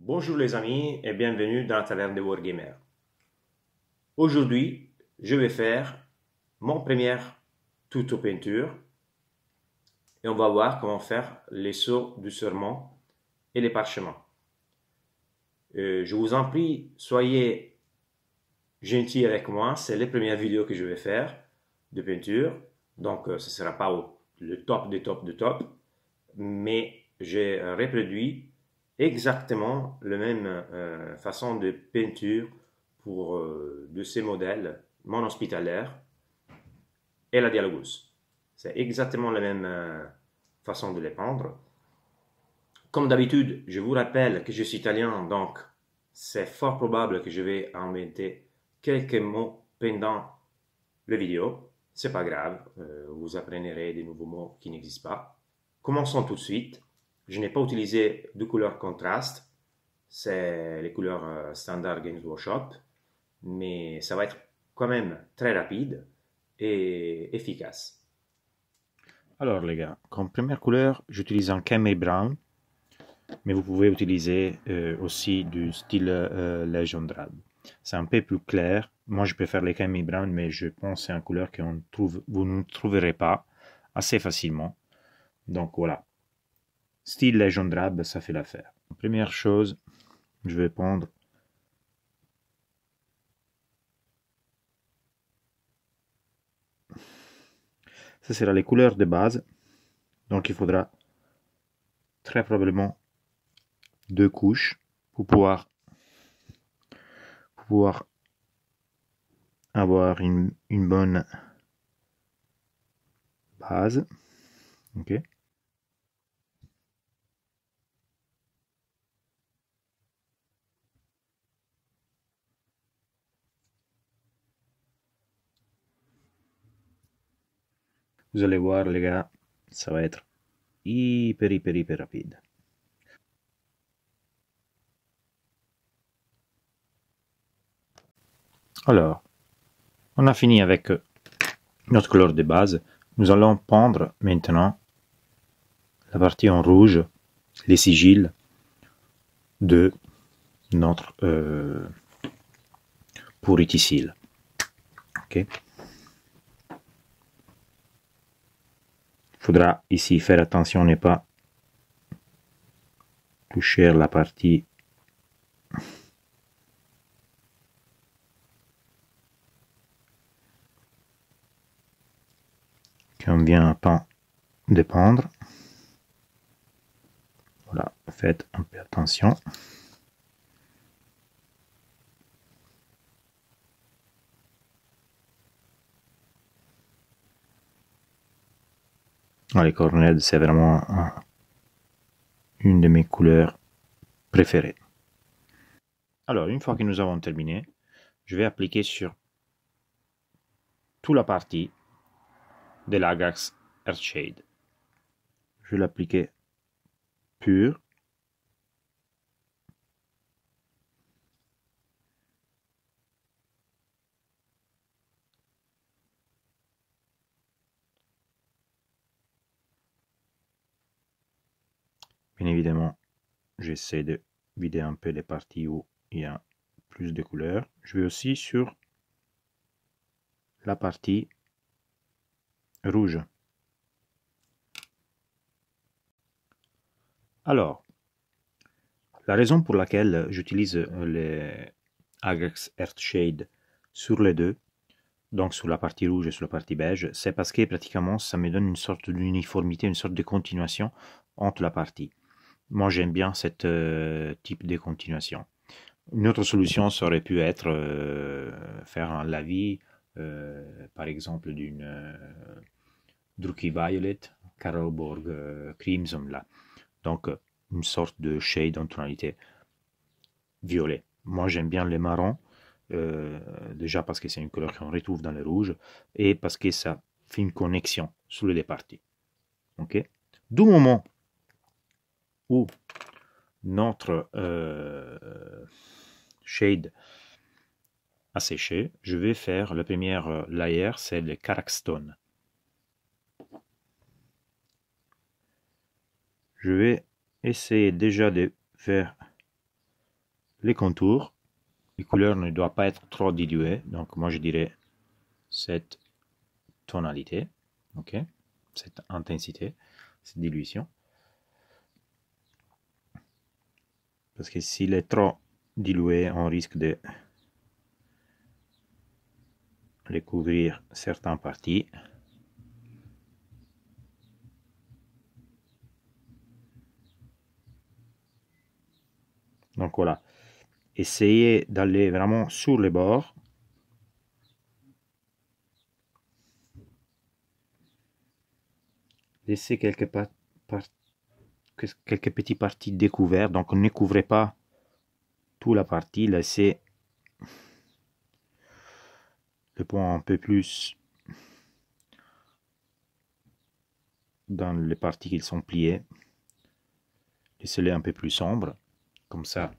Bonjour les amis et bienvenue dans la taverne de Wargamer. Aujourd'hui, je vais faire mon premier tuto peinture et on va voir comment faire les sceaux du serment et les parchemins. Je vous en prie, soyez gentils avec moi, c'est les premières vidéos que je vais faire de peinture, donc ce ne sera pas le top des top de top, mais j'ai reproduit exactement la même façon de peinture pour de ces modèles, mon hospitalaire et la Dialogus. C'est exactement la même façon de les peindre. Comme d'habitude, je vous rappelle que je suis italien, donc c'est fort probable que je vais inventer quelques mots pendant la vidéo. C'est pas grave, vous apprendrez des nouveaux mots qui n'existent pas. Commençons tout de suite. Je n'ai pas utilisé de couleurs contraste, c'est les couleurs standard Games Workshop, mais ça va être quand même très rapide et efficace. Alors les gars, comme première couleur, j'utilise un camel brown, mais vous pouvez utiliser aussi du style Legend Drab. C'est un peu plus clair. Moi je préfère les camel brown, mais je pense que c'est une couleur que vous ne trouverez pas assez facilement. Donc voilà, style Legend Drab, ça fait l'affaire. Première chose, je vais prendre ça sera les couleurs de base. Donc il faudra très probablement deux couches pour pouvoir avoir une bonne base. Ok. Vous allez voir les gars, ça va être hyper rapide. Alors, on a fini avec notre couleur de base. Nous allons prendre maintenant la partie en rouge, les sigils de notre pourriticile. Ok. Il faudra ici faire attention à ne pas toucher la partie qu'on vient à peindre de pendre. Voilà, faites un peu attention. Les cornets, c'est vraiment une de mes couleurs préférées. Alors, une fois que nous avons terminé, je vais appliquer sur toute la partie de l'Agrax Earthshade. Je vais l'appliquer pur. Bien évidemment, j'essaie de vider un peu les parties où il y a plus de couleurs. Je vais aussi sur la partie rouge. Alors, la raison pour laquelle j'utilise les Agrax Earthshade sur les deux, donc sur la partie rouge et sur la partie beige, c'est parce que pratiquement ça me donne une sorte d'uniformité, une sorte de continuation entre la partie. Moi j'aime bien ce type de continuation. Une autre solution ça aurait pu être faire un lavis, par exemple d'une Drucky Violet, Carolborg Crimson là. Donc une sorte de shade en tonalité violet. Moi j'aime bien les marrons, déjà parce que c'est une couleur qu'on retrouve dans le rouge et parce que ça fait une connexion sur les parties. Ok. Du moment où notre shade a séché, je vais faire la première layer, c'est le Karakstone. Je vais essayer déjà de faire les contours. Les couleurs ne doivent pas être trop diluées. Donc moi je dirais cette tonalité, ok, cette intensité, cette dilution. Parce que s'il est trop dilué, on risque de recouvrir certaines parties. Donc voilà, essayez d'aller vraiment sur les bords. Laissez quelques petites parties découvertes. Donc ne couvrez pas toute la partie. Laissez le point un peu plus dans les parties qui sont pliées. Laissez-les un peu plus sombres. Comme ça,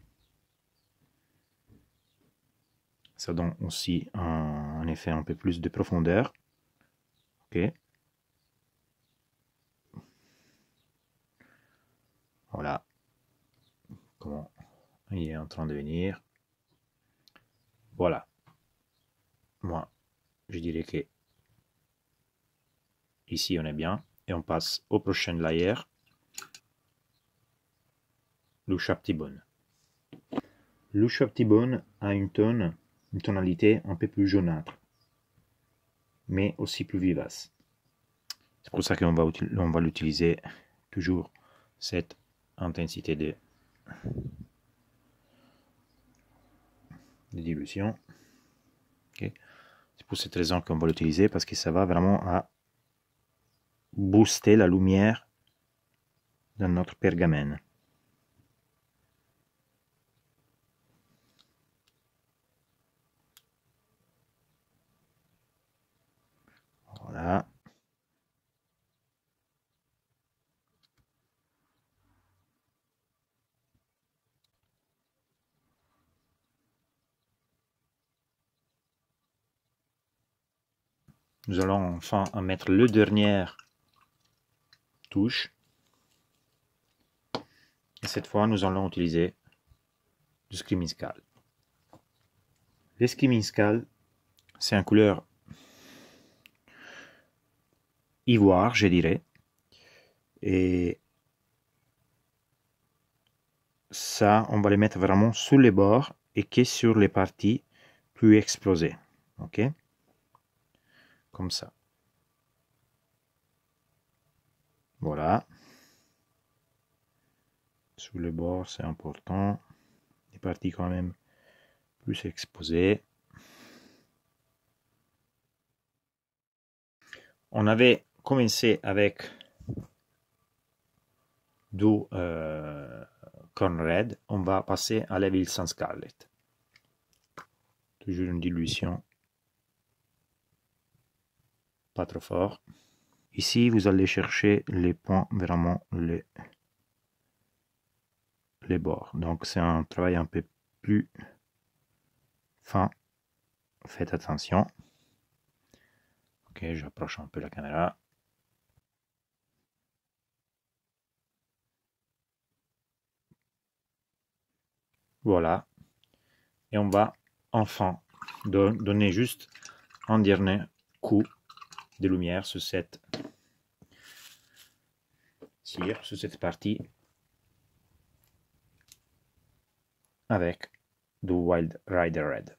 ça donne aussi un effet un peu plus de profondeur. Ok. Voilà. Comment il est en train de venir. Voilà. Moi, je dirais que ici on est bien. Et on passe au prochain layer. Lucia Ptibone. Lucia Ptibone a une tonalité un peu plus jaunâtre, mais aussi plus vivace. C'est pour ça qu'on va l'utiliser toujours cette intensité de dilution. Okay. C'est pour cette raison qu'on va l'utiliser, parce que ça va vraiment à booster la lumière dans notre pergamène. Voilà. Nous allons enfin mettre le dernière touche. Et cette fois, nous allons utiliser du Screaming Skull. Le Screaming Skull, c'est une couleur ivoire, je dirais. Et ça, on va les mettre vraiment sous les bords et que sur les parties plus exposées. Ok? Comme ça. Voilà. Sous les bords, c'est important. Les parties quand même plus exposées. On avait commencé avec du Corn Red. On va passer à la Wilson Scarlet. Toujours une dilution pas trop fort. Ici, vous allez chercher les points, vraiment les bords. Donc, c'est un travail un peu plus fin. Faites attention. Ok, j'approche un peu la caméra. Voilà. Et on va enfin donner juste un dernier coup de lumière sur cette cire, sur cette partie, avec du Wild Rider Red.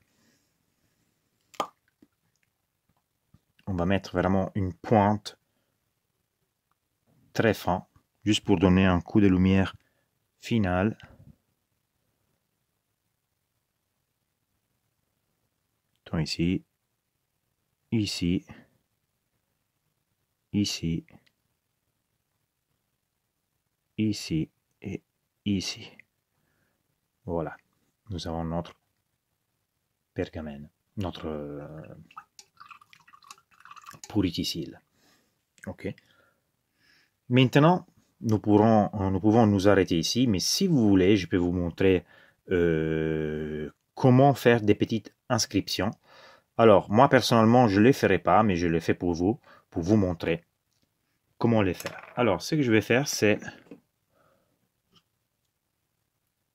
On va mettre vraiment une pointe très fin, juste pour donner un coup de lumière final. Donc ici, ici, ici, ici et ici. Voilà, nous avons notre pergamène, notre puriticile. Ok. Maintenant, nous pouvons nous arrêter ici, mais si vous voulez, je peux vous montrer comment faire des petites inscriptions. Alors, moi personnellement, je ne les ferai pas, mais je les fais pour vous montrer comment les faire. Alors, ce que je vais faire, c'est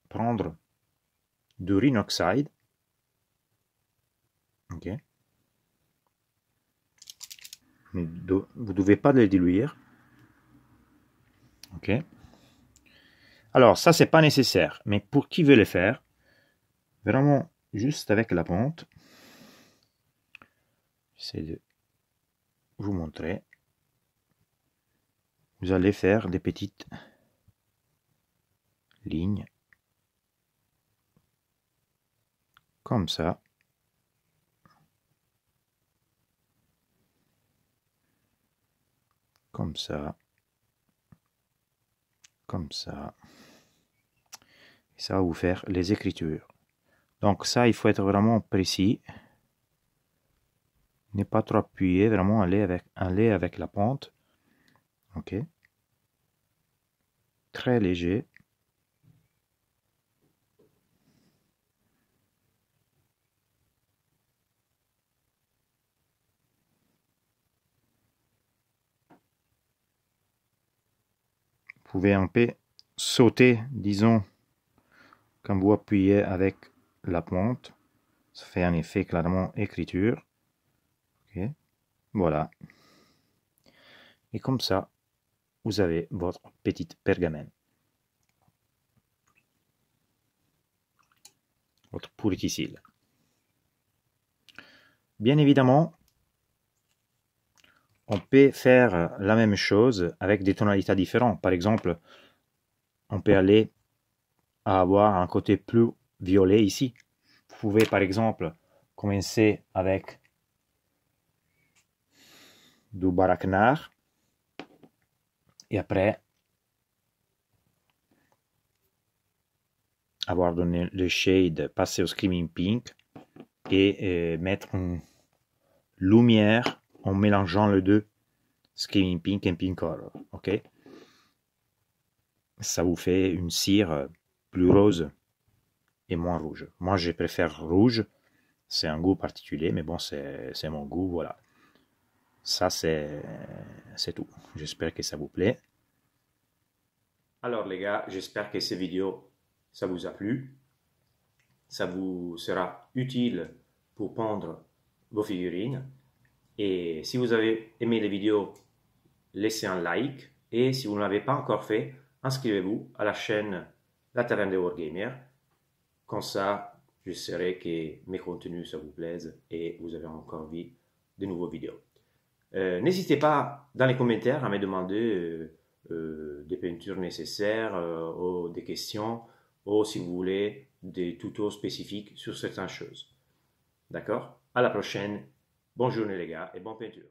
prendre du Rhinoxide. Ok. Vous ne devez pas le diluer. Ok. Alors, ça, c'est pas nécessaire. Mais pour qui veut le faire, vraiment, juste avec la pente, j'essaie de vous montrer. Vous allez faire des petites lignes. Comme ça. Comme ça. Comme ça. Et ça va vous faire les écritures. Donc ça, il faut être vraiment précis. Ne pas trop appuyer, vraiment aller avec la pente. Ok. Très léger. Vous pouvez un peu sauter, disons, quand vous appuyez avec la pente. Ça fait un effet clairement écriture. Ok. Voilà. Et comme ça, vous avez votre petite pergamène. Votre polyticile. Bien évidemment, on peut faire la même chose avec des tonalités différentes. Par exemple, on peut aller à avoir un côté plus violet ici. Vous pouvez par exemple commencer avec du Baraknar et après avoir donné le shade, passer au Screaming Pink et mettre une lumière en mélangeant les deux, Screaming Pink et Pink Color. Ok, ça vous fait une cire plus rose et moins rouge. Moi, je préfère rouge. C'est un goût particulier, mais bon, c'est mon goût, voilà. Ça, c'est tout. J'espère que ça vous plaît. Alors les gars, j'espère que cette vidéo, ça vous a plu. Ça vous sera utile pour pondre vos figurines. Et si vous avez aimé les vidéos, laissez un like. Et si vous ne l'avez pas encore fait, inscrivez-vous à la chaîne La Taverne des Wargamers. Comme ça, je saurai que mes contenus, ça vous plaise et vous avez encore envie de nouveaux vidéos. N'hésitez pas dans les commentaires à me demander des peintures nécessaires ou des questions ou si vous voulez des tutos spécifiques sur certaines choses. D'accord? À la prochaine. Bonne journée les gars et bonne peinture.